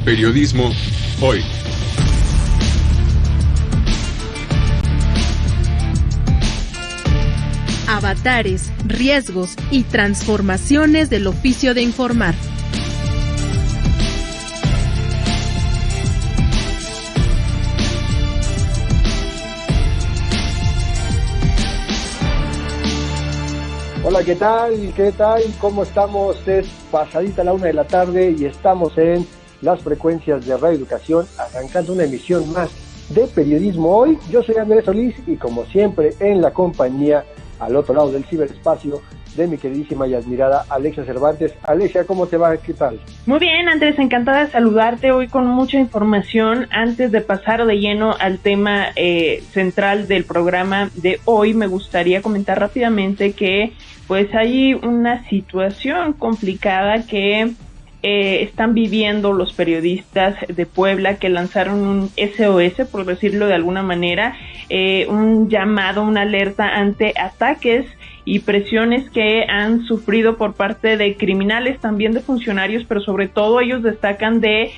Periodismo hoy. Avatares, riesgos y transformaciones del oficio de informar. Hola, ¿qué tal? ¿Qué tal? ¿Cómo estamos? Es pasadita la 1 de la tarde y estamos en las frecuencias de Radio Educación, arrancando una emisión más de Periodismo Hoy. Yo soy Andrés Solís y como siempre en la compañía, al otro lado del ciberespacio, de mi queridísima y admirada Alexia Cervantes. Alexia, ¿cómo te va? ¿Qué tal? Muy bien, Andrés, encantada de saludarte hoy con mucha información. Antes de pasar de lleno al tema central del programa de hoy, me gustaría comentar rápidamente que pues hay una situación complicada que están viviendo los periodistas de Puebla, que lanzaron un SOS, por decirlo de alguna manera, un llamado, una alerta ante ataques y presiones que han sufrido por parte de criminales, también de funcionarios, pero sobre todo ellos destacan de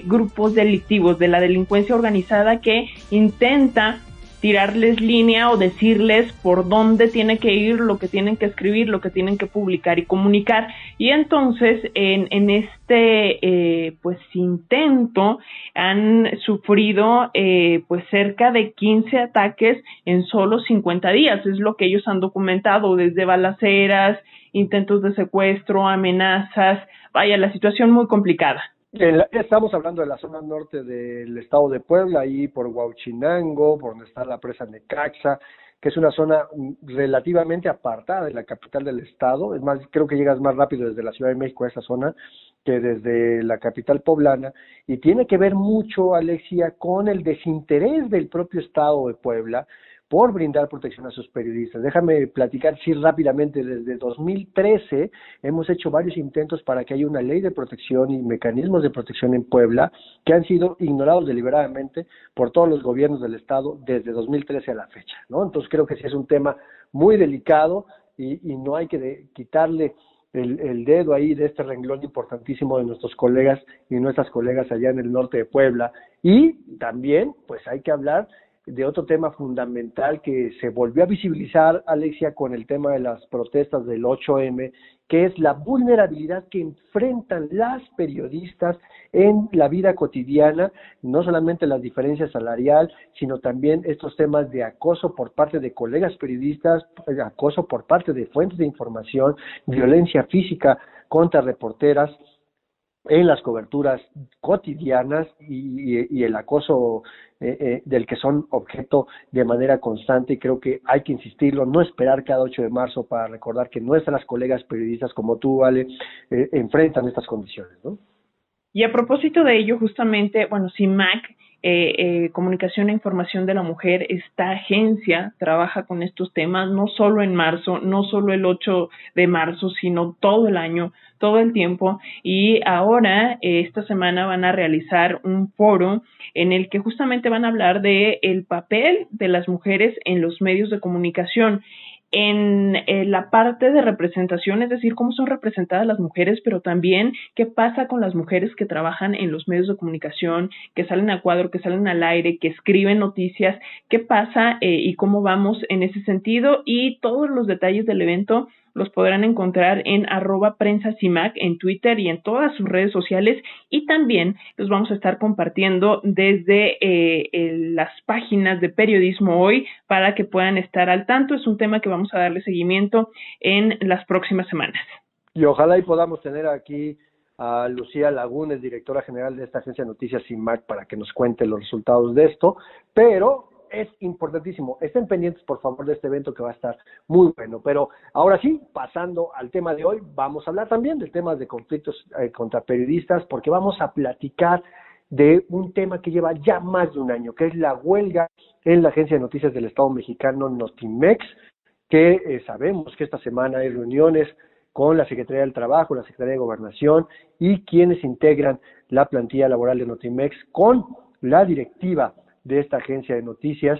grupos delictivos, de la delincuencia organizada que intenta tirarles línea o decirles por dónde tiene que ir, lo que tienen que escribir, lo que tienen que publicar y comunicar. Y entonces en este pues intento han sufrido pues cerca de 15 ataques en solo 50 días, es lo que ellos han documentado, desde balaceras, intentos de secuestro, amenazas. Vaya, la situación muy complicada. Estamos hablando de la zona norte del estado de Puebla, ahí por Huauchinango, por donde está la presa Necaxa, que es una zona relativamente apartada de la capital del estado. Es más, creo que llegas más rápido desde la Ciudad de México a esa zona que desde la capital poblana, y tiene que ver mucho, Alexia, con el desinterés del propio estado de Puebla por brindar protección a sus periodistas. Déjame platicar, sí, rápidamente. Desde 2013 hemos hecho varios intentos para que haya una ley de protección y mecanismos de protección en Puebla que han sido ignorados deliberadamente por todos los gobiernos del estado desde 2013 a la fecha, ¿no? Entonces creo que sí es un tema muy delicado y no hay que quitarle el dedo ahí de este renglón importantísimo de nuestros colegas y nuestras colegas allá en el norte de Puebla. Y también, pues hay que hablar de otro tema fundamental que se volvió a visibilizar, Alexia, con el tema de las protestas del 8M, que es la vulnerabilidad que enfrentan las periodistas en la vida cotidiana, no solamente la diferencia salarial, sino también estos temas de acoso por parte de colegas periodistas, acoso por parte de fuentes de información, violencia física contra reporteras en las coberturas cotidianas y el acoso del que son objeto de manera constante. Y creo que hay que insistirlo, no esperar cada 8 de marzo para recordar que nuestras colegas periodistas como tú, Ale, enfrentan estas condiciones, ¿no? Y a propósito de ello, justamente, bueno, CIMAC, Comunicación e Información de la Mujer, esta agencia trabaja con estos temas, no solo en marzo, no solo el 8 de marzo, sino todo el año, todo el tiempo. Y ahora, esta semana van a realizar un foro en el que justamente van a hablar de el papel de las mujeres en los medios de comunicación, en la parte de representación, es decir, cómo son representadas las mujeres, pero también qué pasa con las mujeres que trabajan en los medios de comunicación, que salen a cuadro, que salen al aire, que escriben noticias, qué pasa y cómo vamos en ese sentido. Y todos los detalles del evento los podrán encontrar en @prensacimac en Twitter y en todas sus redes sociales, y también los vamos a estar compartiendo desde las páginas de Periodismo Hoy para que puedan estar al tanto. Es un tema que vamos a darle seguimiento en las próximas semanas. Y ojalá y podamos tener aquí a Lucía Lagunes, directora general de esta agencia de noticias CIMAC, para que nos cuente los resultados de esto, pero es importantísimo. Estén pendientes, por favor, de este evento que va a estar muy bueno. Pero ahora sí, pasando al tema de hoy, vamos a hablar también de temas de conflictos contra periodistas, porque vamos a platicar de un tema que lleva ya más de un año, que es la huelga en la Agencia de Noticias del Estado Mexicano, Notimex, que sabemos que esta semana hay reuniones con la Secretaría del Trabajo, la Secretaría de Gobernación y quienes integran la plantilla laboral de Notimex con la directiva de esta agencia de noticias.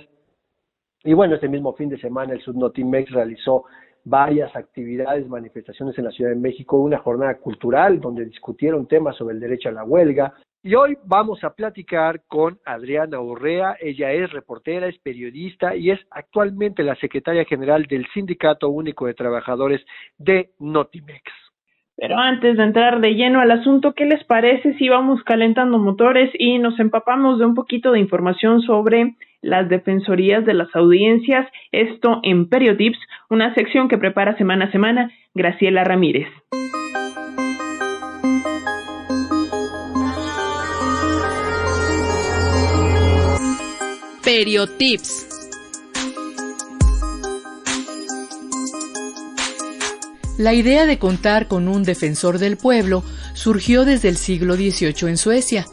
Y bueno, este mismo fin de semana el Subnotimex realizó varias actividades, manifestaciones en la Ciudad de México, una jornada cultural donde discutieron temas sobre el derecho a la huelga, Y hoy vamos a platicar con Adriana Urrea. Ella es reportera, es periodista y es actualmente la secretaria general del Sindicato Único de Trabajadores de Notimex. Pero antes de entrar de lleno al asunto, ¿qué les parece si vamos calentando motores y nos empapamos de un poquito de información sobre las defensorías de las audiencias? Esto en Periotips, una sección que prepara semana a semana Graciela Ramírez. Periotips. La idea de contar con un defensor del pueblo surgió desde el siglo XVIII en Suecia,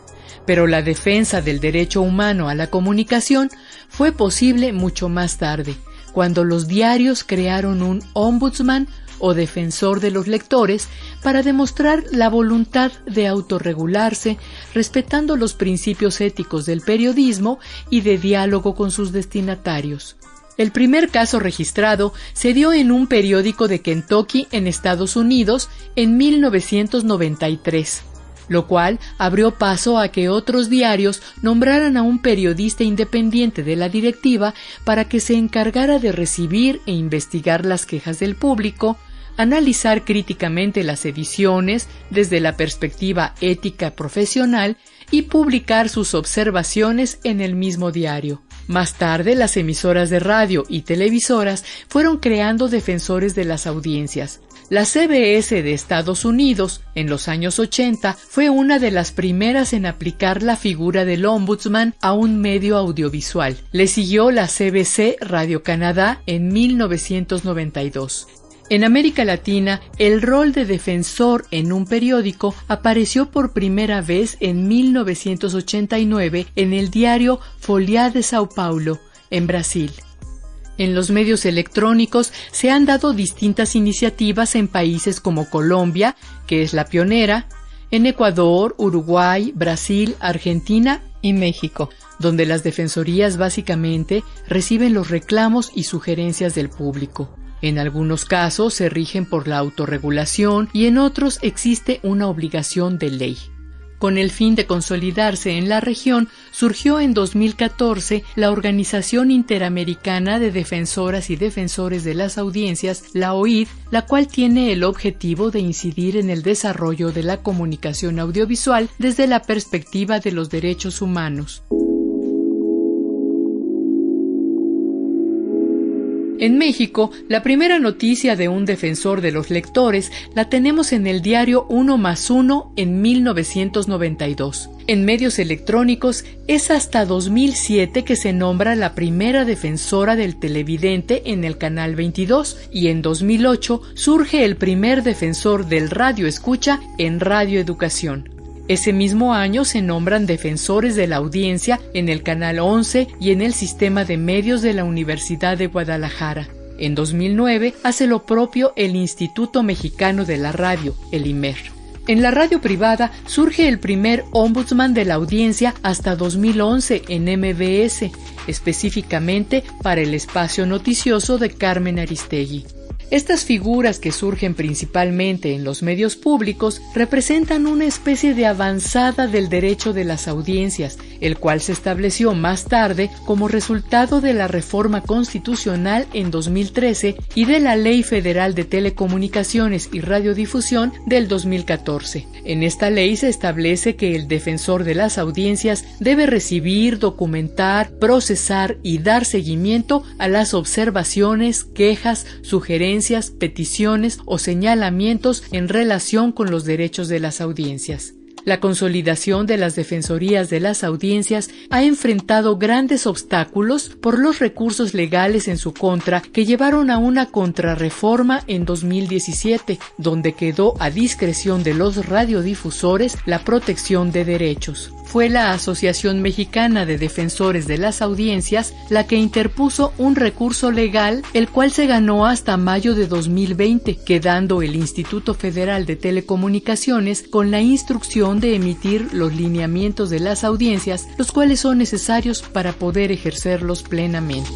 pero la defensa del derecho humano a la comunicación fue posible mucho más tarde, cuando los diarios crearon un ombudsman o defensor de los lectores para demostrar la voluntad de autorregularse, respetando los principios éticos del periodismo y de diálogo con sus destinatarios. El primer caso registrado se dio en un periódico de Kentucky, en Estados Unidos, en 1993, lo cual abrió paso a que otros diarios nombraran a un periodista independiente de la directiva para que se encargara de recibir e investigar las quejas del público, analizar críticamente las ediciones desde la perspectiva ética profesional y publicar sus observaciones en el mismo diario. Más tarde, las emisoras de radio y televisoras fueron creando defensores de las audiencias. La CBS de Estados Unidos, en los años 80, fue una de las primeras en aplicar la figura del ombudsman a un medio audiovisual. Le siguió la CBC Radio Canadá en 1992. En América Latina, el rol de defensor en un periódico apareció por primera vez en 1989 en el diario Folha de São Paulo, en Brasil. En los medios electrónicos se han dado distintas iniciativas en países como Colombia, que es la pionera, en Ecuador, Uruguay, Brasil, Argentina y México, donde las defensorías básicamente reciben los reclamos y sugerencias del público. En algunos casos se rigen por la autorregulación y en otros existe una obligación de ley. Con el fin de consolidarse en la región, surgió en 2014 la Organización Interamericana de Defensoras y Defensores de las Audiencias, la OID, la cual tiene el objetivo de incidir en el desarrollo de la comunicación audiovisual desde la perspectiva de los derechos humanos. En México, la primera noticia de un defensor de los lectores la tenemos en el diario 1+1 en 1992. En medios electrónicos es hasta 2007 que se nombra la primera defensora del televidente en el canal 22 y en 2008 surge el primer defensor del radio escucha en Radio Educación. Ese mismo año se nombran defensores de la audiencia en el Canal 11 y en el Sistema de Medios de la Universidad de Guadalajara. En 2009 hace lo propio el Instituto Mexicano de la Radio, el IMER. En la radio privada surge el primer ombudsman de la audiencia hasta 2011 en MBS, específicamente para el espacio noticioso de Carmen Aristegui. Estas figuras, que surgen principalmente en los medios públicos, representan una especie de avanzada del derecho de las audiencias, el cual se estableció más tarde como resultado de la reforma constitucional en 2013 y de la Ley Federal de Telecomunicaciones y Radiodifusión del 2014. En esta ley se establece que el defensor de las audiencias debe recibir, documentar, procesar y dar seguimiento a las observaciones, quejas, sugerencias, peticiones o señalamientos en relación con los derechos de las audiencias. La consolidación de las defensorías de las audiencias ha enfrentado grandes obstáculos por los recursos legales en su contra que llevaron a una contrarreforma en 2017, donde quedó a discreción de los radiodifusores la protección de derechos. Fue la Asociación Mexicana de Defensores de las Audiencias la que interpuso un recurso legal, el cual se ganó hasta mayo de 2020, quedando el Instituto Federal de Telecomunicaciones con la instrucción de emitir los lineamientos de las audiencias, los cuales son necesarios para poder ejercerlos plenamente.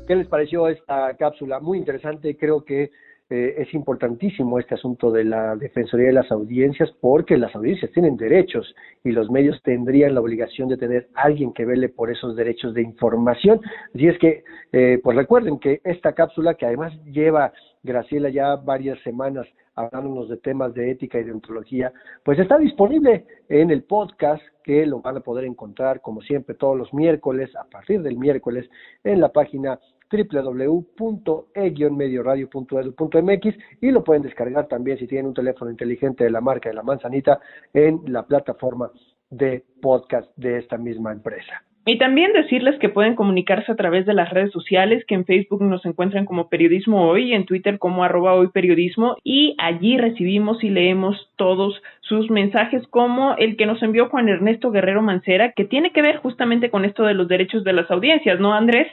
¿Qué les pareció esta cápsula? Muy interesante, creo que es importantísimo este asunto de la Defensoría de las Audiencias, porque las audiencias tienen derechos y los medios tendrían la obligación de tener alguien que vele por esos derechos de información. Así es que, pues recuerden que esta cápsula, que además lleva Graciela ya varias semanas hablándonos de temas de ética y de ontología, pues está disponible en el podcast, que lo van a poder encontrar, como siempre, todos los miércoles, a partir del miércoles, en la página www.e-medioradio.edu.mx, y lo pueden descargar también si tienen un teléfono inteligente de la marca de la manzanita en la plataforma de podcast de esta misma empresa. Y también decirles que pueden comunicarse a través de las redes sociales, que en Facebook nos encuentran como Periodismo Hoy, en Twitter como @hoyperiodismo, y allí recibimos y leemos todos sus mensajes, como el que nos envió Juan Ernesto Guerrero Mancera, que tiene que ver justamente con esto de los derechos de las audiencias, ¿no, Andrés?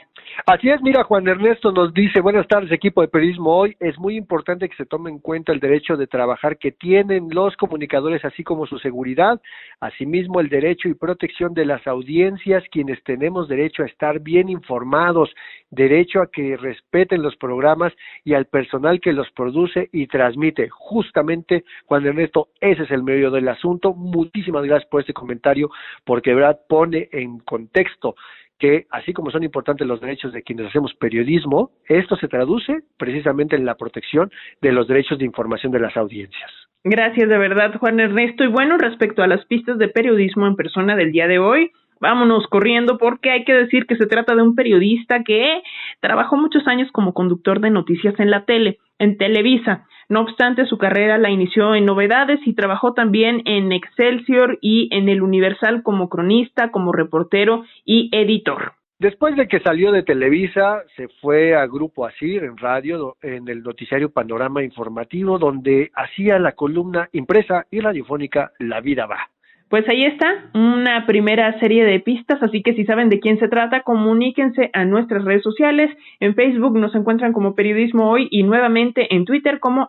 Así es, mira, Juan Ernesto nos dice: buenas tardes, equipo de Periodismo Hoy, es muy importante que se tome en cuenta el derecho de trabajar que tienen los comunicadores, así como su seguridad, asimismo el derecho y protección de las audiencias, quienes tenemos derecho a estar bien informados, derecho a que respeten los programas y al personal que los produce y transmite. Justamente, Juan Ernesto, ese es el medio del asunto. Muchísimas gracias por este comentario, porque de verdad pone en contexto que así como son importantes los derechos de quienes hacemos periodismo, esto se traduce precisamente en la protección de los derechos de información de las audiencias. Gracias de verdad, Juan Ernesto. Y bueno, respecto a las pistas de periodismo en persona del día de hoy, vámonos corriendo, porque hay que decir que se trata de un periodista que trabajó muchos años como conductor de noticias en la tele, en Televisa. No obstante, su carrera la inició en Novedades y trabajó también en Excelsior y en El Universal como cronista, como reportero y editor. Después de que salió de Televisa, se fue a Grupo Asir en radio, en el noticiario Panorama Informativo, donde hacía la columna impresa y radiofónica La Vida Va. Pues ahí está, una primera serie de pistas, así que si saben de quién se trata, comuníquense a nuestras redes sociales. En Facebook nos encuentran como Periodismo Hoy y nuevamente en Twitter como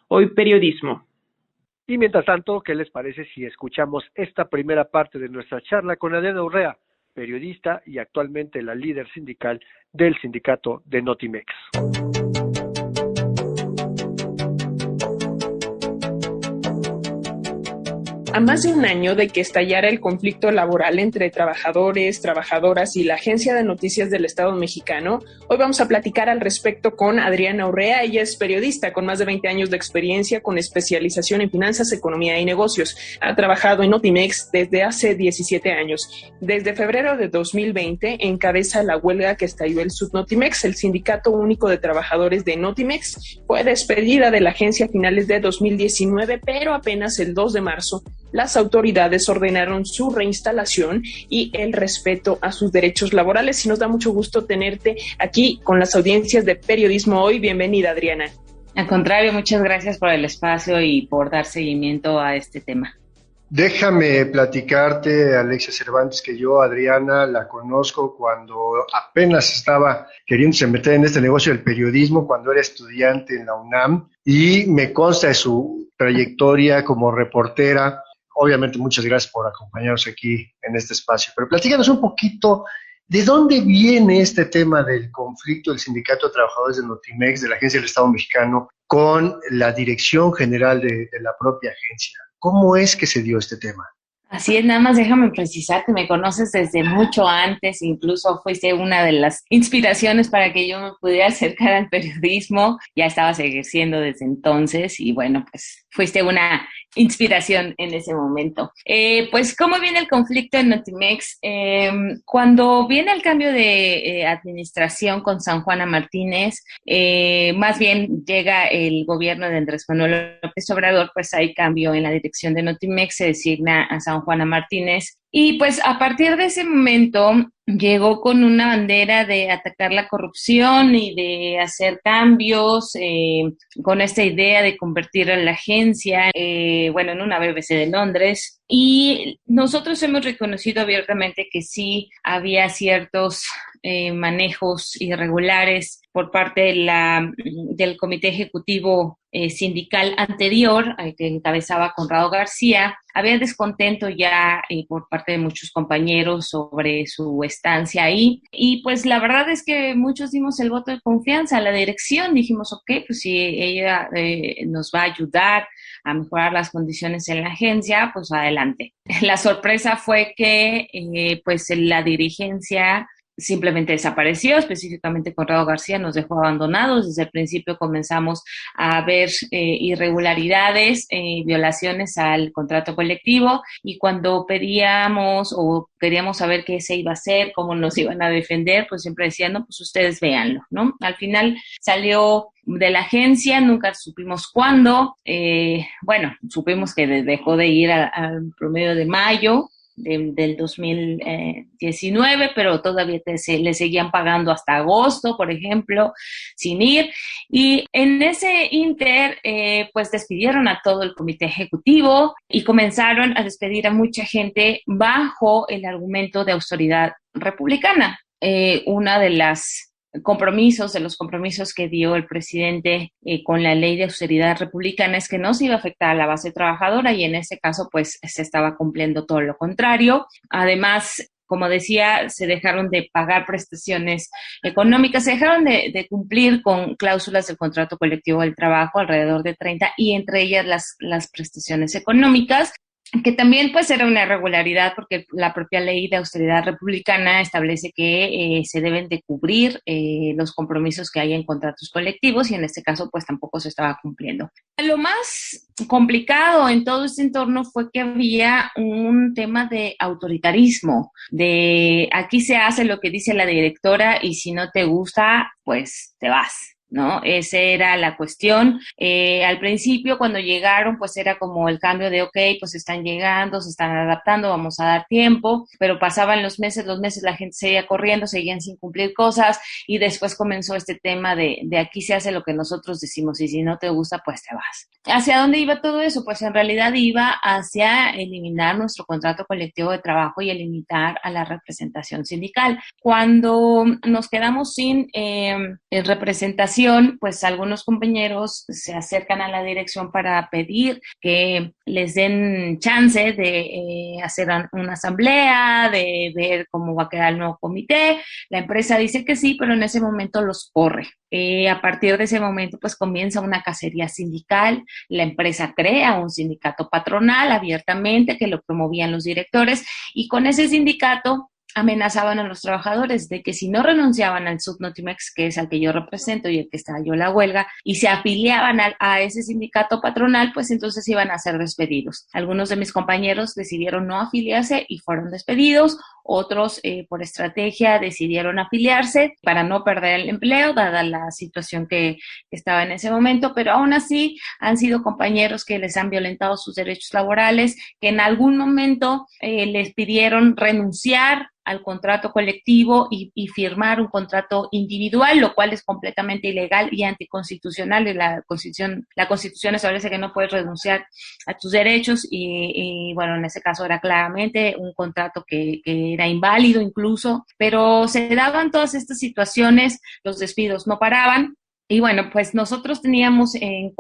@hoyperiodismo. Y mientras tanto, ¿qué les parece si escuchamos esta primera parte de nuestra charla con Adriana Urrea, periodista y actualmente la líder sindical del sindicato de Notimex? A más de un año de que estallara el conflicto laboral entre trabajadores, trabajadoras y la Agencia de Noticias del Estado Mexicano, hoy vamos a platicar al respecto con Adriana Urrea. Ella es periodista con más de 20 años de experiencia, con especialización en finanzas, economía y negocios. Ha trabajado en Notimex desde hace 17 años. Desde febrero de 2020 encabeza la huelga que estalló el Subnotimex, el Sindicato Único de Trabajadores de Notimex. Fue despedida de la agencia a finales de 2019, pero apenas el 2 de marzo las autoridades ordenaron su reinstalación y el respeto a sus derechos laborales. Y nos da mucho gusto tenerte aquí con las audiencias de Periodismo Hoy. Bienvenida, Adriana. Al contrario, muchas gracias por el espacio y por dar seguimiento a este tema. Déjame platicarte, Alexia Cervantes, que yo, Adriana, la conozco cuando apenas estaba queriéndose meter en este negocio del periodismo, cuando era estudiante en la UNAM, y me consta de su trayectoria como reportera. Obviamente, muchas gracias por acompañarnos aquí en este espacio. Pero platícanos un poquito de dónde viene este tema del conflicto del Sindicato de Trabajadores de Notimex, de la Agencia del Estado Mexicano, con la dirección general de la propia agencia. ¿Cómo es que se dio este tema? Así es, nada más déjame precisar que me conoces desde mucho antes, incluso fuiste una de las inspiraciones para que yo me pudiera acercar al periodismo. Ya estabas ejerciendo desde entonces y bueno, pues fuiste una inspiración en ese momento. Pues, ¿cómo viene el conflicto en Notimex? Cuando viene el cambio de administración con San Juana Martínez, más bien llega el gobierno de Andrés Manuel López Obrador, pues hay cambio en la dirección de Notimex, se designa a San Juana Martínez. Y pues a partir de ese momento llegó con una bandera de atacar la corrupción y de hacer cambios, con esta idea de convertir a la agencia, en una BBC de Londres. Y nosotros hemos reconocido abiertamente que sí había ciertos manejos irregulares por parte del Comité Ejecutivo Sindical anterior, que encabezaba Conrado García. Había descontento ya por parte de muchos compañeros sobre su estancia ahí. Y pues la verdad es que muchos dimos el voto de confianza a la dirección. Dijimos, ok, pues si ella nos va a ayudar a mejorar las condiciones en la agencia, pues adelante. La sorpresa fue que pues la dirigencia simplemente desapareció, específicamente Conrado García nos dejó abandonados. Desde el principio comenzamos a ver irregularidades, violaciones al contrato colectivo, y cuando pedíamos o queríamos saber qué se iba a hacer, cómo nos iban a defender, pues siempre decían, no, pues ustedes véanlo, ¿no? Al final salió de la agencia, nunca supimos cuándo, bueno, supimos que dejó de ir al promedio de mayo del 2019, pero todavía le seguían pagando hasta agosto, por ejemplo, sin ir. Y en ese inter, pues despidieron a todo el comité ejecutivo y comenzaron a despedir a mucha gente bajo el argumento de autoridad republicana. Una de los compromisos que dio el presidente con la ley de austeridad republicana es que no se iba a afectar a la base trabajadora, y en ese caso pues se estaba cumpliendo todo lo contrario. Además, como decía, se dejaron de pagar prestaciones económicas, se dejaron de cumplir con cláusulas del contrato colectivo del trabajo, alrededor de 30, y entre ellas las prestaciones económicas, que también pues era una irregularidad porque la propia ley de austeridad republicana establece que se deben de cubrir los compromisos que hay en contratos colectivos, y en este caso pues tampoco se estaba cumpliendo. Lo más complicado en todo este entorno fue que había un tema de autoritarismo, de aquí se hace lo que dice la directora y si no te gusta pues te vas, ¿no? Esa era la cuestión. Al principio, cuando llegaron, pues era como el cambio de, ok, pues están llegando, se están adaptando, vamos a dar tiempo, pero pasaban los meses, la gente seguía corriendo, seguían sin cumplir cosas, y después comenzó este tema de aquí se hace lo que nosotros decimos, y si no te gusta, pues te vas. ¿Hacia dónde iba todo eso? Pues en realidad iba hacia eliminar nuestro contrato colectivo de trabajo y limitar a la representación sindical. Cuando nos quedamos sin representación, pues algunos compañeros se acercan a la dirección para pedir que les den chance de hacer una asamblea, de ver cómo va a quedar el nuevo comité. La empresa dice que sí, pero en ese momento los corre. A partir de ese momento, pues comienza una cacería sindical. La empresa crea un sindicato patronal abiertamente que lo promovían los directores, y con ese sindicato amenazaban a los trabajadores de que si no renunciaban al Subnotimex, que es al que yo represento y el que estalló la huelga, y se afiliaban a ese sindicato patronal, pues entonces iban a ser despedidos. Algunos de mis compañeros decidieron no afiliarse y fueron despedidos. Otros, por estrategia, decidieron afiliarse para no perder el empleo, dada la situación que estaba en ese momento, pero aún así han sido compañeros que les han violentado sus derechos laborales, que en algún momento les pidieron renunciar al contrato colectivo y firmar un contrato individual, lo cual es completamente ilegal y anticonstitucional. Y la Constitución establece que no puedes renunciar a tus derechos, y bueno, en ese caso era claramente un contrato que era inválido incluso, pero se daban todas estas situaciones, los despidos no paraban. Y bueno, pues nosotros teníamos en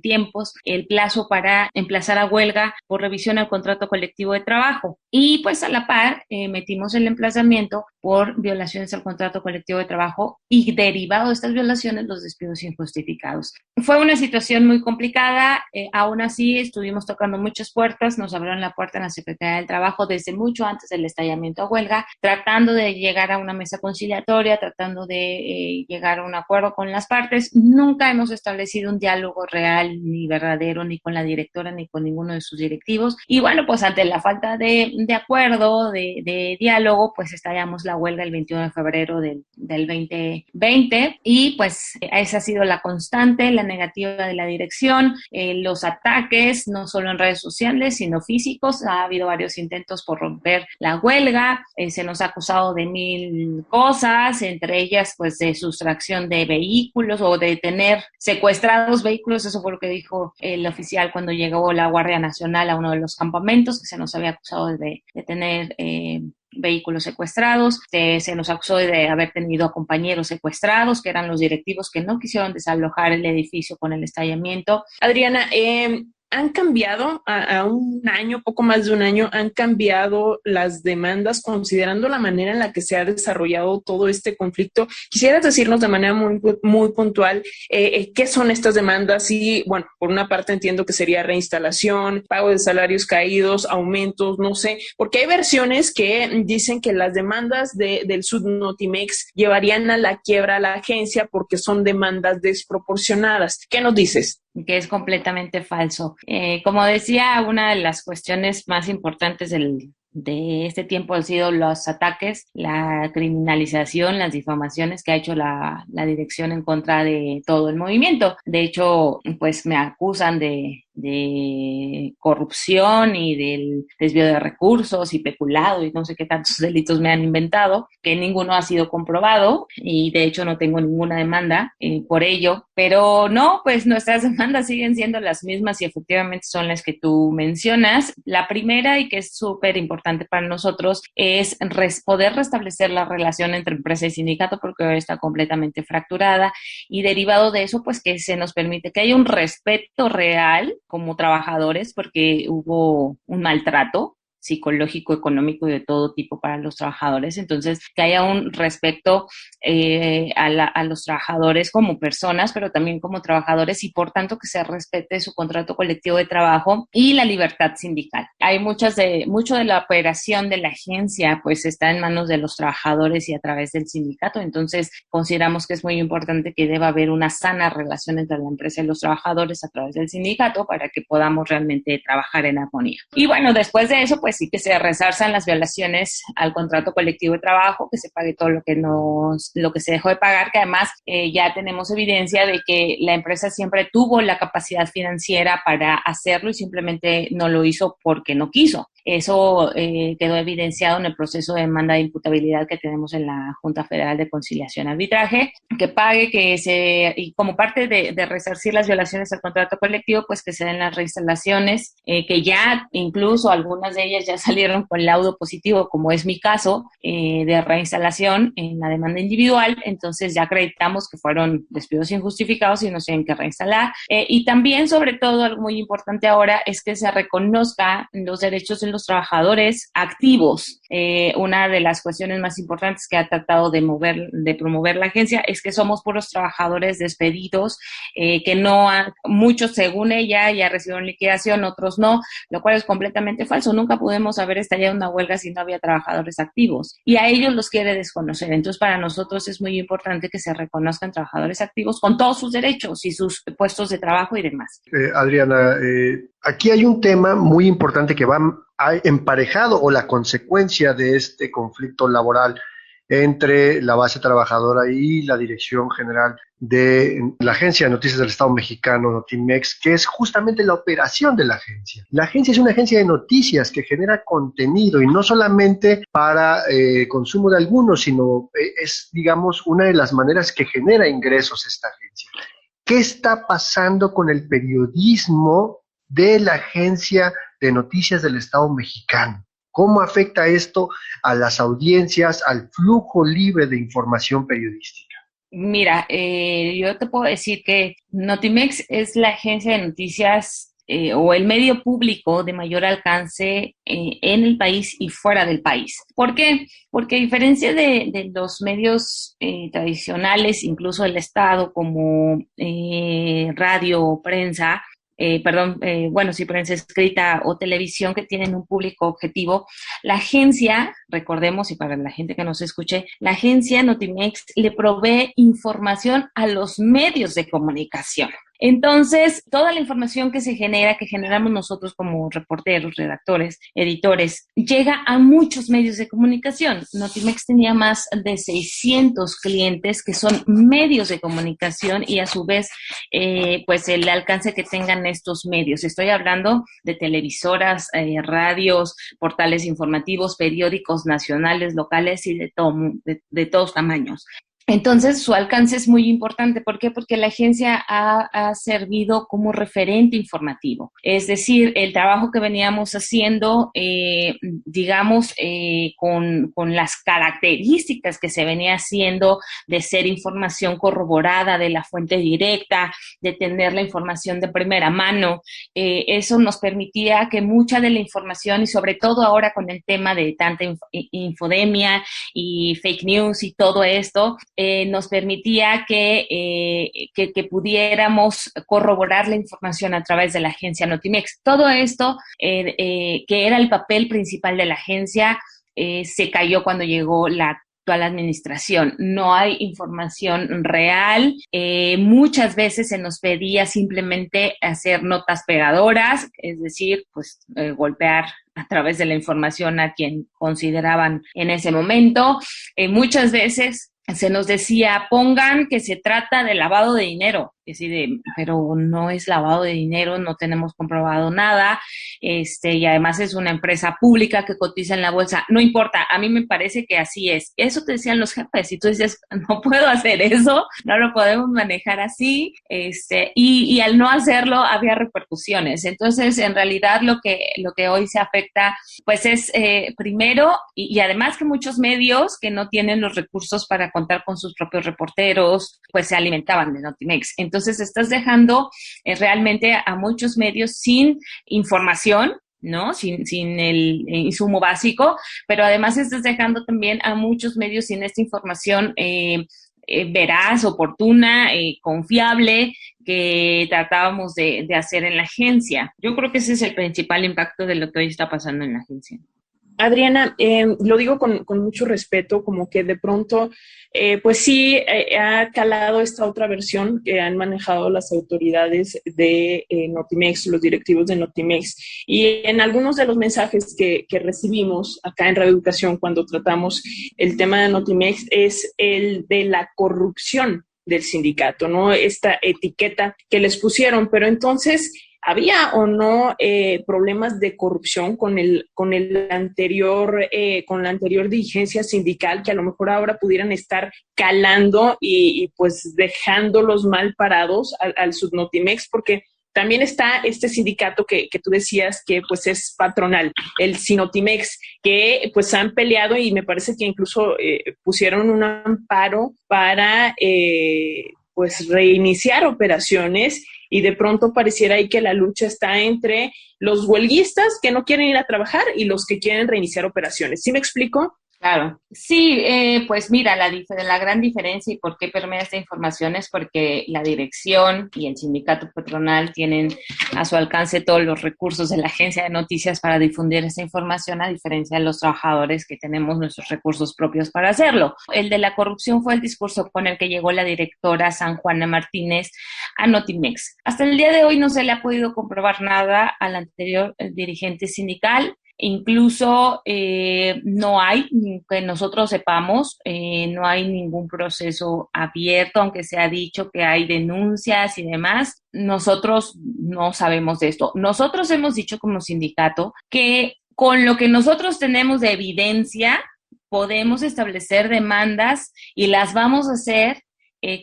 tiempos, el plazo para emplazar a huelga por revisión al contrato colectivo de trabajo. Y pues a la par metimos el emplazamiento por violaciones al contrato colectivo de trabajo, y derivado de estas violaciones, los despidos injustificados. Fue una situación muy complicada. Aún así estuvimos tocando muchas puertas. Nos abrieron la puerta en la Secretaría del Trabajo desde mucho antes del estallamiento a huelga, tratando de llegar a una mesa conciliatoria, tratando de llegar a un acuerdo con las partes. Nunca hemos establecido un diálogo real ni verdadero, ni con la directora ni con ninguno de sus directivos. Y bueno, pues ante la falta de acuerdo, de diálogo, pues estallamos la huelga el 21 de febrero del 2020, y pues esa ha sido la constante, la negativa de la dirección, los ataques, no solo en redes sociales, sino físicos. Ha habido varios intentos por romper la huelga, se nos ha acusado de 1000 cosas, entre ellas pues de sustracción de vehículos o de tener secuestrados vehículos. Eso fue lo que dijo el oficial cuando llegó la Guardia Nacional a uno de los campamentos, que se nos había acusado de tener vehículos secuestrados. Se nos acusó de haber tenido compañeros secuestrados, que eran los directivos que no quisieron desalojar el edificio con el estallamiento. Adriana, ¿Han cambiado a un año, poco más de un año, han cambiado las demandas considerando la manera en la que se ha desarrollado todo este conflicto? Quisieras decirnos de manera muy puntual qué son estas demandas y, bueno, por una parte entiendo que sería reinstalación, pago de salarios caídos, aumentos, no sé, porque hay versiones que dicen que las demandas del Subnotimex llevarían a la quiebra a la agencia porque son demandas desproporcionadas. ¿Qué nos dices? Que es completamente falso. Como decía, una de las cuestiones más importantes de este tiempo han sido los ataques, la criminalización, las difamaciones que ha hecho la dirección en contra de todo el movimiento. De hecho, pues me acusan de corrupción y del desvío de recursos y peculado y no sé qué tantos delitos me han inventado, que ninguno ha sido comprobado y de hecho no tengo ninguna demanda por ello, pero no, pues nuestras demandas siguen siendo las mismas y efectivamente son las que tú mencionas. La primera, y que es súper importante para nosotros, es poder restablecer la relación entre empresa y sindicato, porque hoy está completamente fracturada, y derivado de eso, pues que se nos permite que haya un respeto real como trabajadores, porque hubo un maltrato psicológico, económico y de todo tipo para los trabajadores. Entonces, que haya un respeto a los trabajadores como personas, pero también como trabajadores, y por tanto que se respete su contrato colectivo de trabajo y la libertad sindical. Hay mucho de la operación de la agencia pues está en manos de los trabajadores y a través del sindicato. Entonces, consideramos que es muy importante que deba haber una sana relación entre la empresa y los trabajadores a través del sindicato para que podamos realmente trabajar en armonía. Y bueno, después de eso, pues sí que se resarzan las violaciones al contrato colectivo de trabajo, que se pague todo lo que se dejó de pagar, que además ya tenemos evidencia de que la empresa siempre tuvo la capacidad financiera para hacerlo y simplemente no lo hizo porque no quiso. Eso quedó evidenciado en el proceso de demanda de imputabilidad que tenemos en la Junta Federal de Conciliación y Arbitraje, que pague, y como parte de resarcir las violaciones al contrato colectivo, pues que se den las reinstalaciones, que ya incluso algunas de ellas ya salieron con laudo positivo, como es mi caso, de reinstalación en la demanda individual. Entonces ya acreditamos que fueron despidos injustificados y no se tienen que reinstalar. Y también, sobre todo, algo muy importante ahora es que se reconozca los derechos de los trabajadores activos. Una de las cuestiones más importantes que ha tratado de promover la agencia es que somos puros trabajadores despedidos, que muchos según ella ya recibieron liquidación, otros no, lo cual es completamente falso. Nunca pudimos haber estallado una huelga si no había trabajadores activos y a ellos los quiere desconocer. Entonces, para nosotros es muy importante que se reconozcan trabajadores activos con todos sus derechos y sus puestos de trabajo y demás. Adriana, aquí hay un tema muy importante que va emparejado o la consecuencia de este conflicto laboral entre la base trabajadora y la Dirección General de la Agencia de Noticias del Estado Mexicano, Notimex, que es justamente la operación de la agencia. La agencia es una agencia de noticias que genera contenido y no solamente para consumo de algunos, sino es, digamos, una de las maneras que genera ingresos esta agencia. ¿Qué está pasando con el periodismo de la Agencia de Noticias del Estado Mexicano? ¿Cómo afecta esto a las audiencias, al flujo libre de información periodística? Mira, yo te puedo decir que Notimex es la agencia de noticias o el medio público de mayor alcance en el país y fuera del país. ¿Por qué? Porque a diferencia de los medios tradicionales, incluso del Estado, como radio, prensa, prensa escrita o televisión, que tienen un público objetivo, la agencia, recordemos, y para la gente que nos escuche, la agencia Notimex le provee información a los medios de comunicación. Entonces, toda la información que generamos nosotros como reporteros, redactores, editores, llega a muchos medios de comunicación. Notimex tenía más de 600 clientes que son medios de comunicación y a su vez, pues el alcance que tengan estos medios. Estoy hablando de televisoras, radios, portales informativos, periódicos nacionales, locales y de todos tamaños. Entonces, su alcance es muy importante. ¿Por qué? Porque la agencia ha servido como referente informativo. Es decir, el trabajo que veníamos haciendo, con las características que se venía haciendo de ser información corroborada, de la fuente directa, de tener la información de primera mano, eso nos permitía que mucha de la información, y sobre todo ahora con el tema de tanta infodemia y fake news y todo esto, nos permitía que pudiéramos corroborar la información a través de la agencia Notimex. Todo esto, que era el papel principal de la agencia, se cayó cuando llegó la actual administración. No hay información real. Muchas veces se nos pedía simplemente hacer notas pegadoras, es decir, pues golpear a través de la información a quien consideraban en ese momento. Muchas veces se nos decía, pongan que se trata de lavado de dinero. Pero no es lavado de dinero, no tenemos comprobado nada, y además es una empresa pública que cotiza en la bolsa. No importa, a mí me parece que así es. Eso te decían los jefes, y tú dices, no puedo hacer eso, no lo podemos manejar así, y al no hacerlo había repercusiones. Entonces, en realidad, lo que hoy se afecta, pues es, primero, y además que muchos medios que no tienen los recursos para contar con sus propios reporteros, pues se alimentaban de Notimex. Entonces estás dejando realmente a muchos medios sin información, ¿no? Sin el insumo básico, pero además estás dejando también a muchos medios sin esta información veraz, oportuna, confiable, que tratábamos de hacer en la agencia. Yo creo que ese es el principal impacto de lo que hoy está pasando en la agencia. Adriana, lo digo con mucho respeto, como que de pronto, pues sí, ha calado esta otra versión que han manejado las autoridades de Notimex, los directivos de Notimex, y en algunos de los mensajes que recibimos acá en Radio Educación cuando tratamos el tema de Notimex es el de la corrupción del sindicato, ¿no? Esta etiqueta que les pusieron, pero entonces, ¿había o no problemas de corrupción con la anterior dirigencia sindical que a lo mejor ahora pudieran estar calando y pues dejándolos mal parados al Subnotimex? Porque también está este sindicato que tú decías que pues es patronal, el Sinotimex, que pues han peleado y me parece que incluso pusieron un amparo para pues reiniciar operaciones, y de pronto pareciera ahí que la lucha está entre los huelguistas que no quieren ir a trabajar y los que quieren reiniciar operaciones. ¿Sí me explico? Claro. Sí, pues mira, la gran diferencia y por qué permea esta información es porque la dirección y el sindicato patronal tienen a su alcance todos los recursos de la agencia de noticias para difundir esa información, a diferencia de los trabajadores que tenemos nuestros recursos propios para hacerlo. El de la corrupción fue el discurso con el que llegó la directora San Juana Martínez a Notimex. Hasta el día de hoy no se le ha podido comprobar nada al anterior dirigente sindical. Incluso no hay, que nosotros sepamos, no hay ningún proceso abierto, aunque se ha dicho que hay denuncias y demás. Nosotros no sabemos de esto. Nosotros hemos dicho como sindicato que con lo que nosotros tenemos de evidencia podemos establecer demandas y las vamos a hacer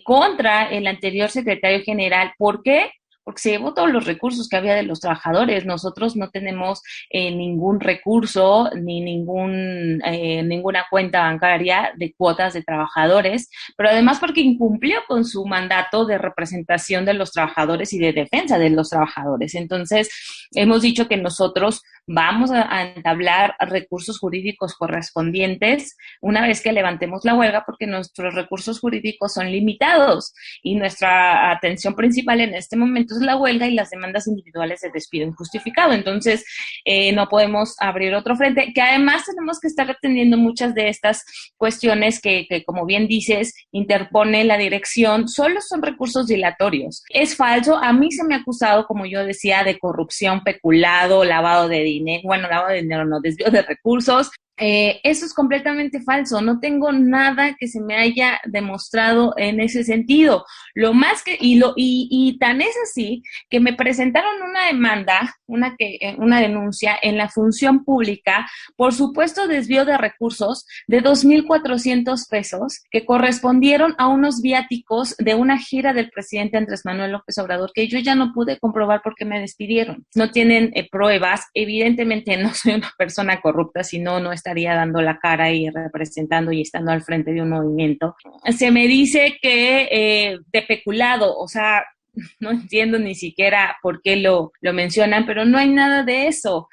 contra el anterior secretario general. ¿Por qué? Porque se llevó todos los recursos que había de los trabajadores. Nosotros no tenemos ningún recurso ni ninguna cuenta bancaria de cuotas de trabajadores, pero además porque incumplió con su mandato de representación de los trabajadores y de defensa de los trabajadores. Entonces, hemos dicho que nosotros vamos a entablar recursos jurídicos correspondientes una vez que levantemos la huelga, porque nuestros recursos jurídicos son limitados y nuestra atención principal en este momento es la huelga y las demandas individuales de despido injustificado. Entonces, no podemos abrir otro frente, que además tenemos que estar atendiendo muchas de estas cuestiones que como bien dices, interpone la dirección. Solo son recursos dilatorios. Es falso. A mí se me ha acusado, como yo decía, de corrupción, peculado, lavado de dinero, no, desvío de recursos. Eso es completamente falso. No tengo nada que se me haya demostrado en ese sentido. Lo más que, y tan es así que me presentaron una demanda, una denuncia en la función pública por supuesto desvío de recursos de 2,400 pesos que correspondieron a unos viáticos de una gira del presidente Andrés Manuel López Obrador, que yo ya no pude comprobar porque me despidieron. No tienen pruebas. Evidentemente no soy una persona corrupta, sino no estaría dando la cara y representando y estando al frente de un movimiento. Se me dice que de peculado, o sea, no entiendo ni siquiera por qué lo mencionan, pero no hay nada de eso.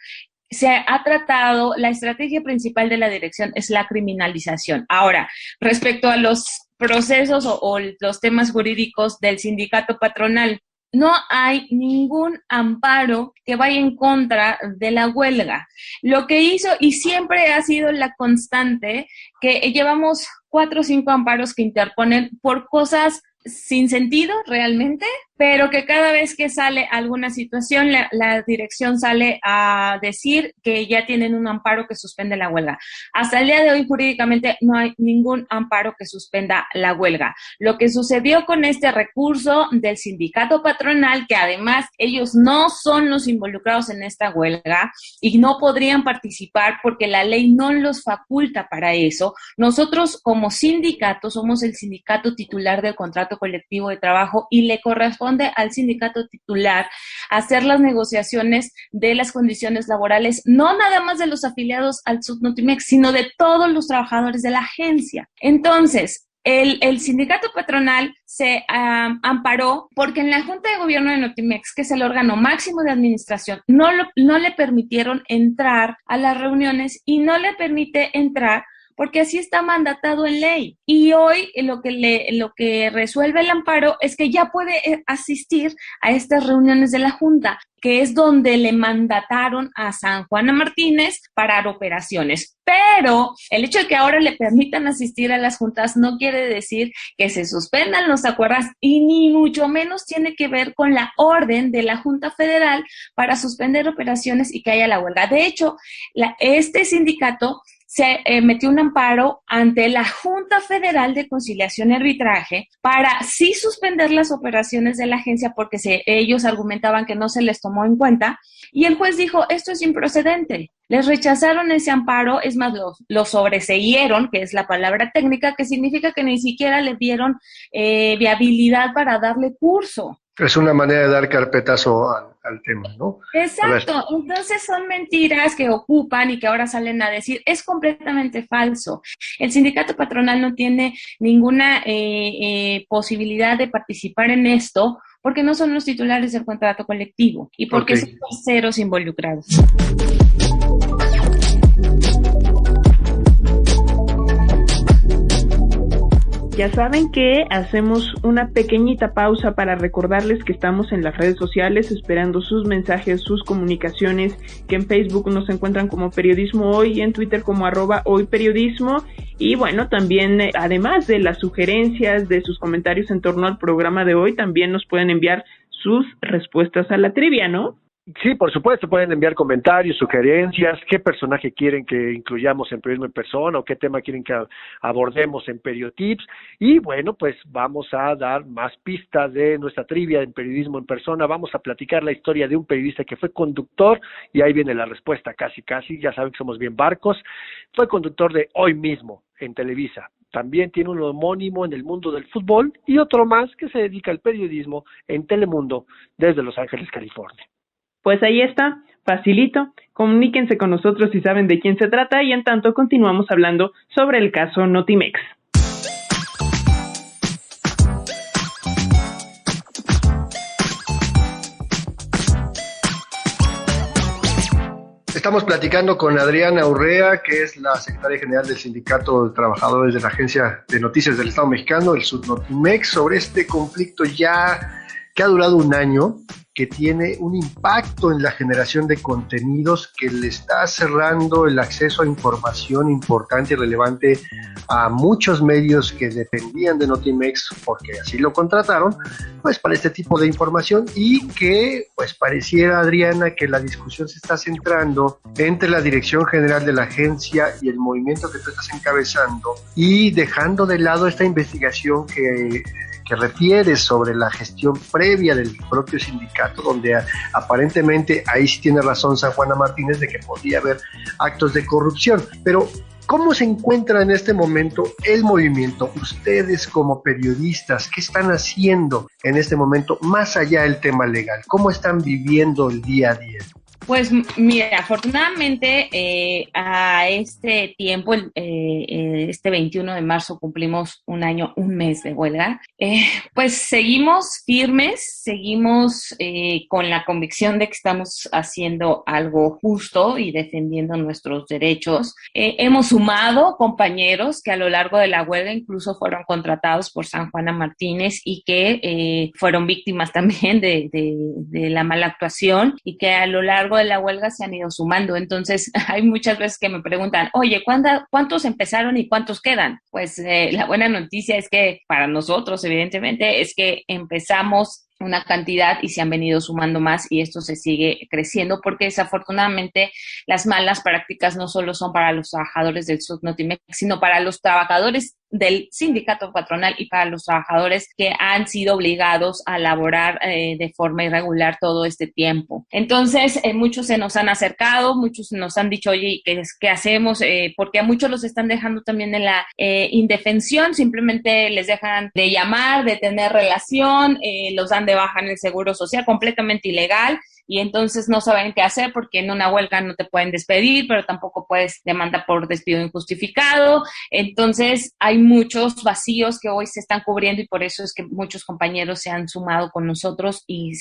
Se ha tratado, la estrategia principal de la dirección es la criminalización. Ahora, respecto a los procesos o los temas jurídicos del sindicato patronal, no hay ningún amparo que vaya en contra de la huelga. Lo que hizo, y siempre ha sido la constante, que llevamos 4 o 5 amparos que interponen por cosas sin sentido realmente, pero que cada vez que sale alguna situación, la dirección sale a decir que ya tienen un amparo que suspende la huelga. Hasta el día de hoy, jurídicamente, no hay ningún amparo que suspenda la huelga. Lo que sucedió con este recurso del sindicato patronal, que además ellos no son los involucrados en esta huelga y no podrían participar porque la ley no los faculta para eso. Nosotros, como sindicato, somos el sindicato titular del contrato colectivo de trabajo y le corresponde al sindicato titular hacer las negociaciones de las condiciones laborales, no nada más de los afiliados al Subnotimex, sino de todos los trabajadores de la agencia. Entonces, el sindicato patronal se amparó porque en la Junta de Gobierno de Notimex, que es el órgano máximo de administración, no le permitieron entrar a las reuniones y no le permite entrar porque así está mandatado en ley. Y hoy lo que resuelve el amparo es que ya puede asistir a estas reuniones de la Junta, que es donde le mandataron a San Juana Martínez parar operaciones. Pero el hecho de que ahora le permitan asistir a las juntas no quiere decir que se suspendan los acuerdos y ni mucho menos tiene que ver con la orden de la Junta Federal para suspender operaciones y que haya la huelga. De hecho, este sindicato se metió un amparo ante la Junta Federal de Conciliación y Arbitraje para sí suspender las operaciones de la agencia porque ellos argumentaban que no se les tomó en cuenta y el juez dijo, esto es improcedente. Les rechazaron ese amparo, es más, lo sobreseyeron, que es la palabra técnica, que significa que ni siquiera le dieron viabilidad para darle curso. Es una manera de dar carpetazo al tema, ¿no? Exacto, entonces son mentiras que ocupan y que ahora salen a decir, es completamente falso. El sindicato patronal no tiene ninguna posibilidad de participar en esto porque no son los titulares del contrato colectivo y porque son terceros involucrados. Ya saben que hacemos una pequeñita pausa para recordarles que estamos en las redes sociales esperando sus mensajes, sus comunicaciones, que en Facebook nos encuentran como Periodismo Hoy y en Twitter como @hoyperiodismo. Y bueno, también además de las sugerencias, de sus comentarios en torno al programa de hoy, también nos pueden enviar sus respuestas a la trivia, ¿no? Sí, por supuesto, pueden enviar comentarios, sugerencias, qué personaje quieren que incluyamos en Periodismo en Persona o qué tema quieren que abordemos en Periotips. Y bueno, pues vamos a dar más pistas de nuestra trivia en Periodismo en Persona. Vamos a platicar la historia de un periodista que fue conductor, y ahí viene la respuesta casi, ya saben que somos bien barcos. Fue conductor de Hoy Mismo en Televisa. También tiene un homónimo en el mundo del fútbol y otro más que se dedica al periodismo en Telemundo desde Los Ángeles, California. Pues ahí está, facilito, comuníquense con nosotros si saben de quién se trata y en tanto continuamos hablando sobre el caso Notimex. Estamos platicando con Adriana Urrea, que es la secretaria general del Sindicato de Trabajadores de la Agencia de Noticias del Estado Mexicano, el Subnotimex, sobre este conflicto ya que ha durado un año, que tiene un impacto en la generación de contenidos, que le está cerrando el acceso a información importante y relevante a muchos medios que dependían de Notimex porque así lo contrataron, pues para este tipo de información, y que pues pareciera, Adriana, que la discusión se está centrando entre la Dirección General de la agencia y el movimiento que tú estás encabezando, y dejando de lado esta investigación que refiere sobre la gestión previa del propio sindicato, donde aparentemente, ahí sí tiene razón San Juana Martínez, de que podía haber actos de corrupción. Pero ¿cómo se encuentra en este momento el movimiento? Ustedes como periodistas, ¿qué están haciendo en este momento más allá del tema legal? ¿Cómo están viviendo el día a día? Pues mira, afortunadamente a este tiempo, este 21 de marzo cumplimos un año, un mes de huelga. Pues seguimos firmes, seguimos con la convicción de que estamos haciendo algo justo y defendiendo nuestros derechos. Hemos sumado compañeros que a lo largo de la huelga incluso fueron contratados por San Juana Martínez y que fueron víctimas también de la mala actuación, y que a lo largo de la huelga se han ido sumando. Entonces hay muchas veces que me preguntan, oye, ¿cuántos empezaron y cuántos quedan? Pues la buena noticia es que para nosotros, evidentemente, es que empezamos una cantidad y se han venido sumando más, y esto se sigue creciendo, porque desafortunadamente las malas prácticas no solo son para los trabajadores del Notimex, sino para los trabajadores del sindicato patronal y para los trabajadores que han sido obligados a laborar de forma irregular todo este tiempo. Entonces, muchos se nos han acercado, muchos nos han dicho, oye, ¿qué hacemos? Porque a muchos los están dejando también en la indefensión, simplemente les dejan de llamar, de tener relación, los dan de baja en el Seguro Social, completamente ilegal, y entonces no saben qué hacer, porque en una huelga no te pueden despedir, pero tampoco puedes demandar por despido injustificado. Entonces hay muchos vacíos que hoy se están cubriendo, y por eso es que muchos compañeros se han sumado con nosotros y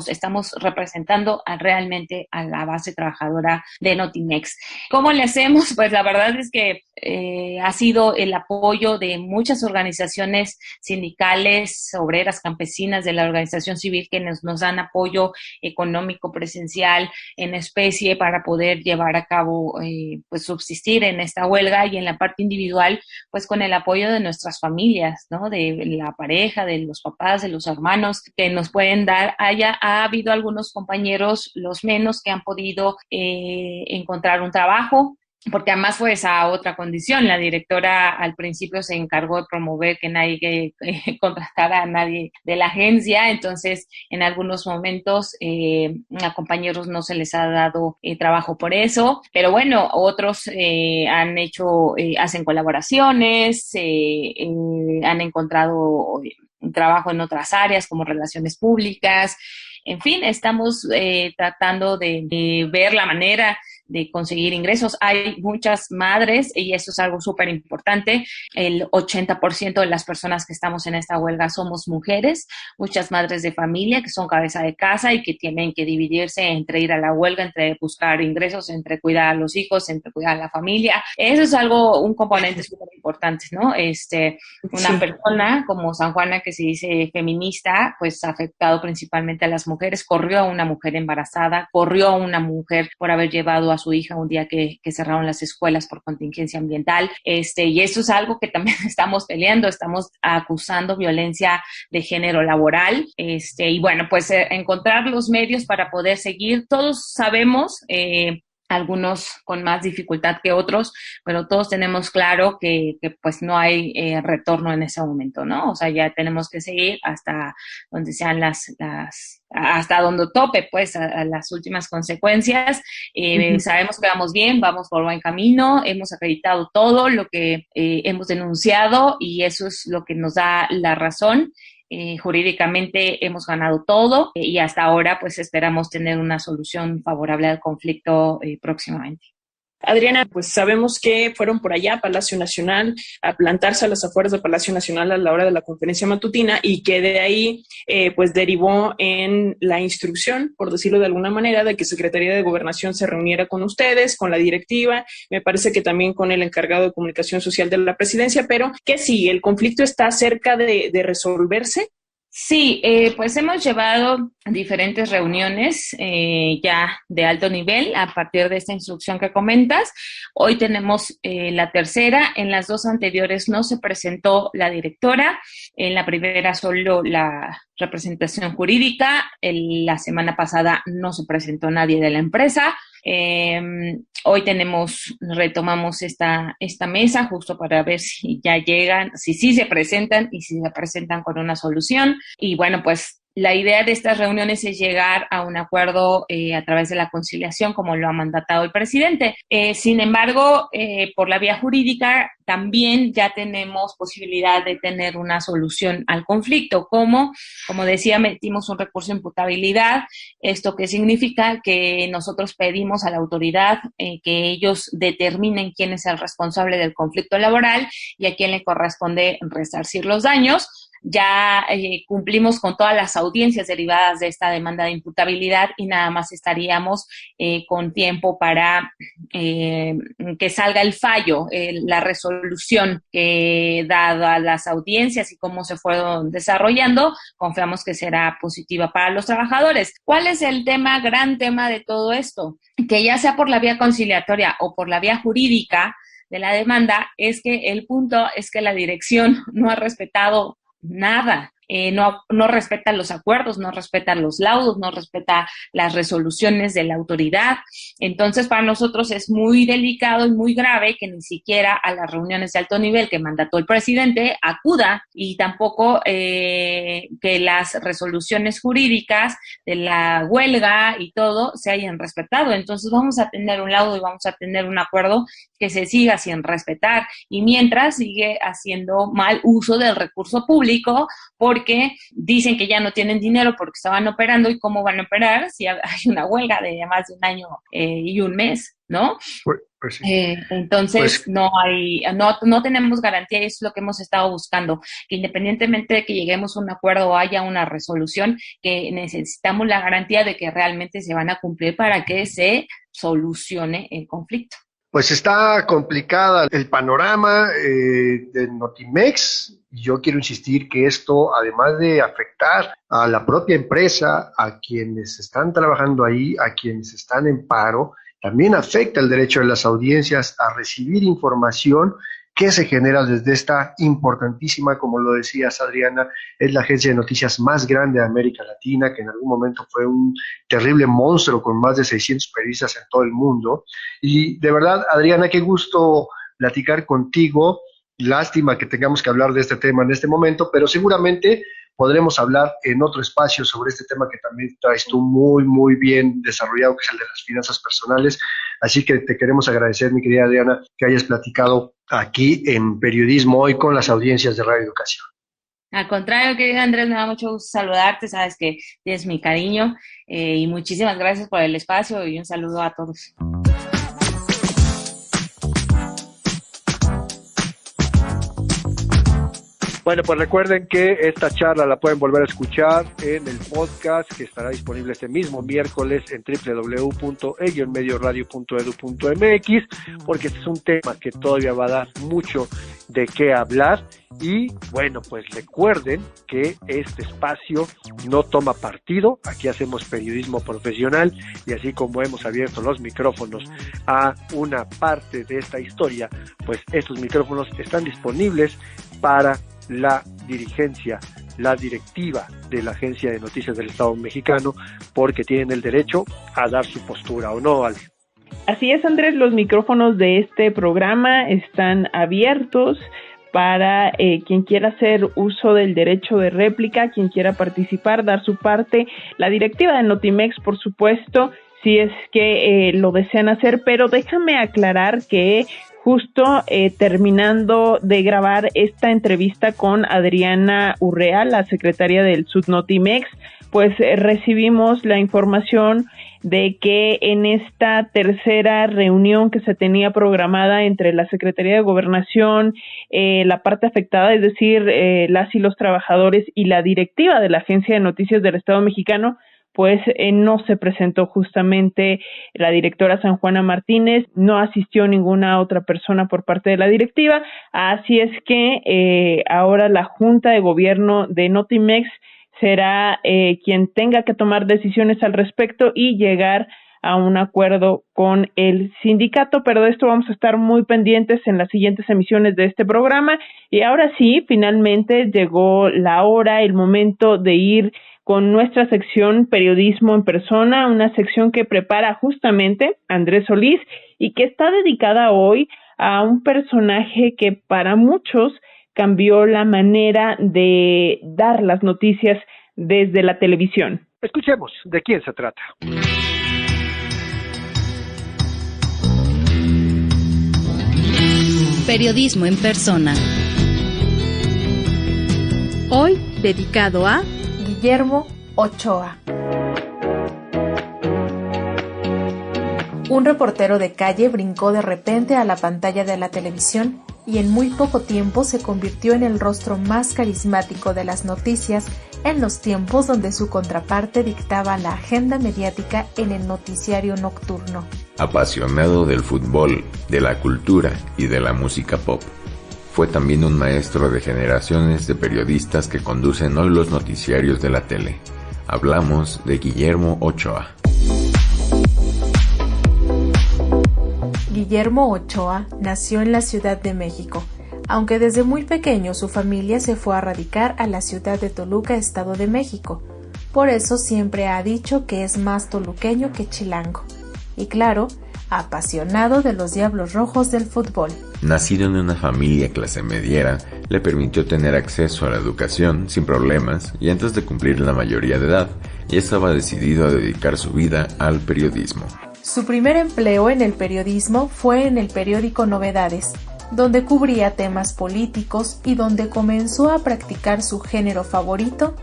estamos representando realmente a la base trabajadora de Notimex. ¿Cómo le hacemos? Pues la verdad es que ha sido el apoyo de muchas organizaciones sindicales, obreras, campesinas, de la organización civil, que nos dan apoyo económico, presencial, en especie, para poder llevar a cabo, pues subsistir en esta huelga, y en la parte individual, pues con el apoyo de nuestras familias, ¿no? De la pareja, de los papás, de los hermanos, que nos pueden dar. Ha habido algunos compañeros, los menos, que han podido encontrar un trabajo, porque además fue esa otra condición. La directora al principio se encargó de promover que nadie contratara a nadie de la agencia, entonces en algunos momentos a compañeros no se les ha dado trabajo por eso, pero bueno, otros hacen colaboraciones, han encontrado un trabajo en otras áreas como relaciones públicas. En fin, estamos tratando de ver la manera de conseguir ingresos. Hay muchas madres, y eso es algo súper importante. El 80% de las personas que estamos en esta huelga somos mujeres, muchas madres de familia que son cabeza de casa y que tienen que dividirse entre ir a la huelga, entre buscar ingresos, entre cuidar a los hijos, entre cuidar a la familia. Eso es un componente súper importante, ¿no? Una persona como San Juana, que se dice feminista, pues ha afectado principalmente a las mujeres. Corrió a una mujer embarazada, corrió a una mujer por haber llevado a su hija un día que cerraron las escuelas por contingencia ambiental, y eso es algo que también estamos peleando, estamos acusando violencia de género laboral, y bueno, pues encontrar los medios para poder seguir. Todos sabemos, algunos con más dificultad que otros, pero todos tenemos claro que pues no hay retorno en ese momento, ¿no? O sea, ya tenemos que seguir hasta donde sean hasta donde tope, pues, a las últimas consecuencias. Sabemos que vamos bien, vamos por buen camino, hemos acreditado todo lo que hemos denunciado, y eso es lo que nos da la razón. Jurídicamente hemos ganado todo, y hasta ahora pues esperamos tener una solución favorable al conflicto próximamente. Adriana, pues sabemos que fueron por allá a Palacio Nacional a plantarse a las afueras de Palacio Nacional a la hora de la conferencia matutina, y que de ahí pues derivó en la instrucción, por decirlo de alguna manera, de que Secretaría de Gobernación se reuniera con ustedes, con la directiva, me parece que también con el encargado de comunicación social de la presidencia. Pero ¿qué sigue? ¿El conflicto está cerca de resolverse? Sí, pues hemos llevado diferentes reuniones ya de alto nivel a partir de esta instrucción que comentas. Hoy tenemos la tercera. En las dos anteriores no se presentó la directora. En la primera solo la representación jurídica. La semana pasada no se presentó nadie de la empresa. Hoy retomamos esta mesa justo para ver si ya llegan, si sí se presentan y si se presentan con una solución. Y bueno, pues la idea de estas reuniones es llegar a un acuerdo a través de la conciliación, como lo ha mandatado el presidente. Sin embargo, por la vía jurídica también ya tenemos posibilidad de tener una solución al conflicto. Como decía, metimos un recurso de imputabilidad. ¿Esto qué significa? Que nosotros pedimos a la autoridad que ellos determinen quién es el responsable del conflicto laboral y a quién le corresponde resarcir los daños. Ya cumplimos con todas las audiencias derivadas de esta demanda de imputabilidad y nada más estaríamos con tiempo para que salga el fallo, la resolución que dada las audiencias y cómo se fueron desarrollando, confiamos que será positiva para los trabajadores. ¿Cuál es el gran tema de todo esto? Que ya sea por la vía conciliatoria o por la vía jurídica de la demanda, es que el punto es que la dirección no ha respetado nada, no respeta los acuerdos, no respeta los laudos, no respeta las resoluciones de la autoridad. Entonces, para nosotros es muy delicado y muy grave que ni siquiera a las reuniones de alto nivel que mandató el presidente acuda y tampoco que las resoluciones jurídicas de la huelga y todo se hayan respetado. Entonces, vamos a tener un laudo y vamos a tener un acuerdo que se siga sin respetar y mientras sigue haciendo mal uso del recurso público porque dicen que ya no tienen dinero porque estaban operando y cómo van a operar si hay una huelga de más de un año y un mes, ¿no? Pues sí. Entonces Pues, no tenemos garantía y eso es lo que hemos estado buscando, que independientemente de que lleguemos a un acuerdo o haya una resolución, que necesitamos la garantía de que realmente se van a cumplir para que se solucione el conflicto. Pues está complicada el panorama de Notimex. Yo quiero insistir que esto, además de afectar a la propia empresa, a quienes están trabajando ahí, a quienes están en paro, también afecta el derecho de las audiencias a recibir información que se genera desde esta importantísima, como lo decías, Adriana, es la agencia de noticias más grande de América Latina, que en algún momento fue un terrible monstruo con más de 600 periodistas en todo el mundo. Y de verdad, Adriana, qué gusto platicar contigo. Lástima que tengamos que hablar de este tema en este momento, pero seguramente podremos hablar en otro espacio sobre este tema que también traes tú muy, muy bien desarrollado, que es el de las finanzas personales. Así que te queremos agradecer, mi querida Adriana, que hayas platicado aquí en Periodismo Hoy con las audiencias de Radio Educación. Al contrario, querido Andrés, me da mucho gusto saludarte, sabes que tienes mi cariño y muchísimas gracias por el espacio y un saludo a todos. Bueno, pues recuerden que esta charla la pueden volver a escuchar en el podcast que estará disponible este mismo miércoles en www.elmedioradio.edu.mx, porque este es un tema que todavía va a dar mucho de qué hablar. Y bueno, pues recuerden que este espacio no toma partido, aquí hacemos periodismo profesional y así como hemos abierto los micrófonos a una parte de esta historia, pues estos micrófonos están disponibles para la dirigencia, la directiva de la Agencia de Noticias del Estado Mexicano, porque tienen el derecho a dar su postura, ¿o no, Ale? Así es, Andrés, los micrófonos de este programa están abiertos para quien quiera hacer uso del derecho de réplica, quien quiera participar, dar su parte. La directiva de Notimex, por supuesto, si es que lo desean hacer, pero déjame aclarar que justo terminando de grabar esta entrevista con Adriana Urrea, la secretaria del Sudnotimex, pues recibimos la información de que en esta tercera reunión que se tenía programada entre la Secretaría de Gobernación, la parte afectada, es decir, las y los trabajadores y la directiva de la Agencia de Noticias del Estado Mexicano, pues no se presentó justamente la directora San Juana Martínez, no asistió ninguna otra persona por parte de la directiva, así es que ahora la Junta de Gobierno de Notimex será quien tenga que tomar decisiones al respecto y llegar a un acuerdo con el sindicato, pero de esto vamos a estar muy pendientes en las siguientes emisiones de este programa. Y ahora sí, finalmente llegó la hora, el momento de ir con nuestra sección Periodismo en Persona, una sección que prepara justamente Andrés Solís y que está dedicada hoy a un personaje que para muchos cambió la manera de dar las noticias desde la televisión. Escuchemos de quién se trata. Periodismo en Persona. Hoy dedicado a Guillermo Ochoa. Un reportero de calle brincó de repente a la pantalla de la televisión y en muy poco tiempo se convirtió en el rostro más carismático de las noticias en los tiempos donde su contraparte dictaba la agenda mediática en el noticiario nocturno. Apasionado del fútbol, de la cultura y de la música pop, fue también un maestro de generaciones de periodistas que conducen hoy los noticiarios de la tele. Hablamos de Guillermo Ochoa. Guillermo Ochoa nació en la Ciudad de México, aunque desde muy pequeño su familia se fue a radicar a la ciudad de Toluca, Estado de México. Por eso siempre ha dicho que es más toluqueño que chilango. Y claro, apasionado de los Diablos Rojos del fútbol. Nacido en una familia clase mediera, le permitió tener acceso a la educación sin problemas y antes de cumplir la mayoría de edad, ya estaba decidido a dedicar su vida al periodismo. Su primer empleo en el periodismo fue en el periódico Novedades, donde cubría temas políticos y donde comenzó a practicar su género favorito,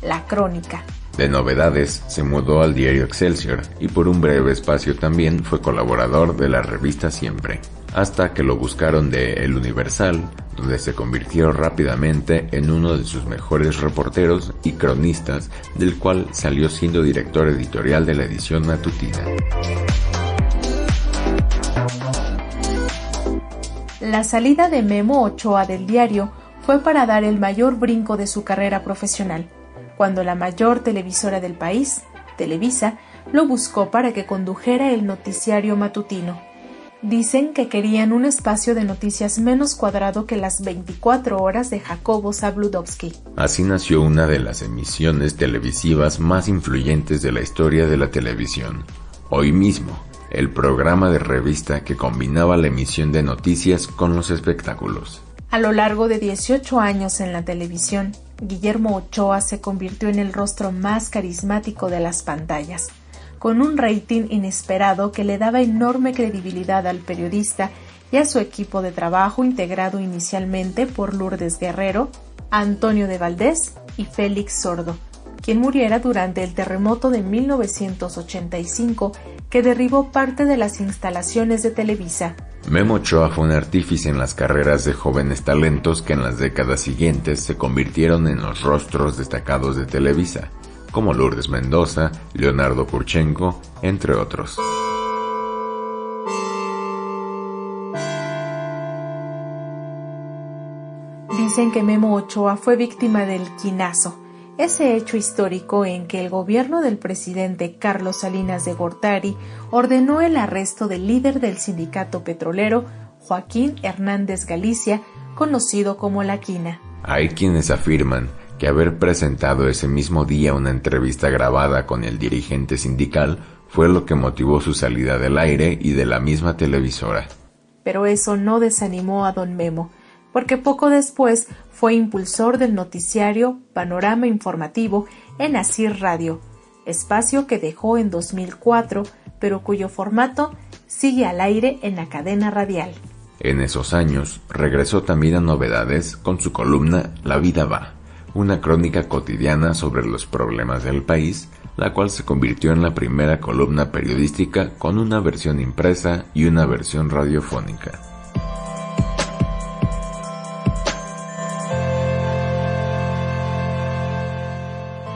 la crónica. De Novedades se mudó al diario Excelsior y por un breve espacio también fue colaborador de la revista Siempre, hasta que lo buscaron de El Universal, donde se convirtió rápidamente en uno de sus mejores reporteros y cronistas, del cual salió siendo director editorial de la edición matutina. La salida de Memo Ochoa del diario fue para dar el mayor brinco de su carrera profesional, cuando la mayor televisora del país, Televisa, lo buscó para que condujera el noticiario matutino. Dicen que querían un espacio de noticias menos cuadrado que las 24 horas de Jacobo Zabludovsky. Así nació una de las emisiones televisivas más influyentes de la historia de la televisión. Hoy mismo, el programa de revista que combinaba la emisión de noticias con los espectáculos. A lo largo de 18 años en la televisión, Guillermo Ochoa se convirtió en el rostro más carismático de las pantallas, con un rating inesperado que le daba enorme credibilidad al periodista y a su equipo de trabajo integrado inicialmente por Lourdes Guerrero, Antonio de Valdés y Félix Sordo, quien muriera durante el terremoto de 1985 que derribó parte de las instalaciones de Televisa. Memo Ochoa fue un artífice en las carreras de jóvenes talentos que en las décadas siguientes se convirtieron en los rostros destacados de Televisa, como Lourdes Mendoza, Leonardo Kurchenko, entre otros. Dicen que Memo Ochoa fue víctima del quinazo, ese hecho histórico en que el gobierno del presidente Carlos Salinas de Gortari ordenó el arresto del líder del sindicato petrolero, Joaquín Hernández Galicia, conocido como La Quina. Hay quienes afirman que haber presentado ese mismo día una entrevista grabada con el dirigente sindical fue lo que motivó su salida del aire y de la misma televisora. Pero eso no desanimó a don Memo, porque poco después fue impulsor del noticiario Panorama Informativo en Asir Radio, espacio que dejó en 2004, pero cuyo formato sigue al aire en la cadena radial. En esos años regresó también a Novedades con su columna La Vida Va, una crónica cotidiana sobre los problemas del país, la cual se convirtió en la primera columna periodística con una versión impresa y una versión radiofónica.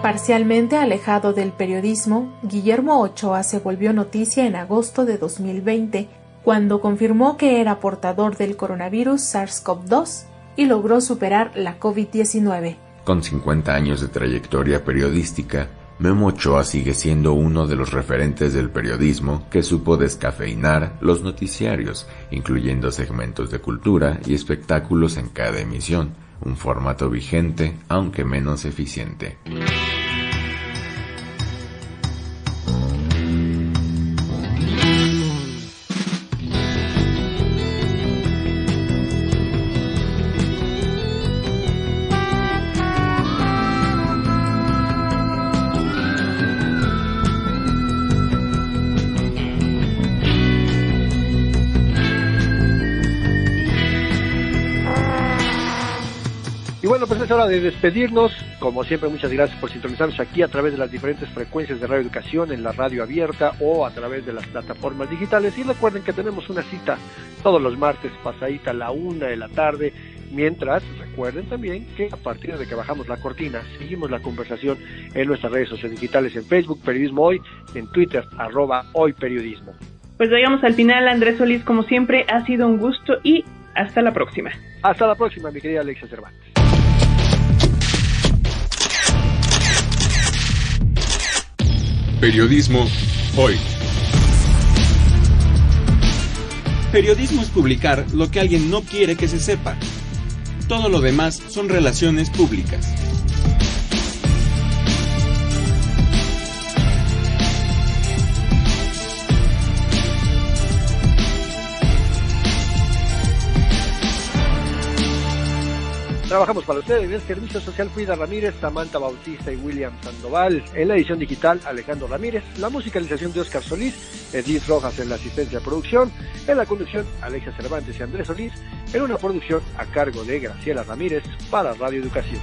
Parcialmente alejado del periodismo, Guillermo Ochoa se volvió noticia en agosto de 2020, cuando confirmó que era portador del coronavirus SARS-CoV-2 y logró superar la COVID-19. Con 50 años de trayectoria periodística, Memo Ochoa sigue siendo uno de los referentes del periodismo que supo descafeinar los noticiarios, incluyendo segmentos de cultura y espectáculos en cada emisión, un formato vigente, aunque menos eficiente. Bueno, pues es hora de despedirnos. Como siempre, muchas gracias por sintonizarnos aquí a través de las diferentes frecuencias de Radio Educación, en la radio abierta o a través de las plataformas digitales. Y recuerden que tenemos una cita todos los martes, pasadita a la 1 de la tarde. Mientras, recuerden también que a partir de que bajamos la cortina, seguimos la conversación en nuestras redes sociales digitales, en Facebook, Periodismo Hoy, en Twitter, @hoyperiodismo. Pues llegamos al final. Andrés Solís, como siempre, ha sido un gusto y hasta la próxima. Hasta la próxima, mi querida Alexia Cervantes. Periodismo Hoy. Periodismo es publicar lo que alguien no quiere que se sepa. Todo lo demás son relaciones públicas. Trabajamos para ustedes en el Servicio Social Frida Ramírez, Samantha Bautista y William Sandoval. En la edición digital, Alejandro Ramírez. La musicalización de Oscar Solís, Edith Rojas en la asistencia de producción. En la conducción, Alexia Cervantes y Andrés Solís. En una producción a cargo de Graciela Ramírez para Radio Educación.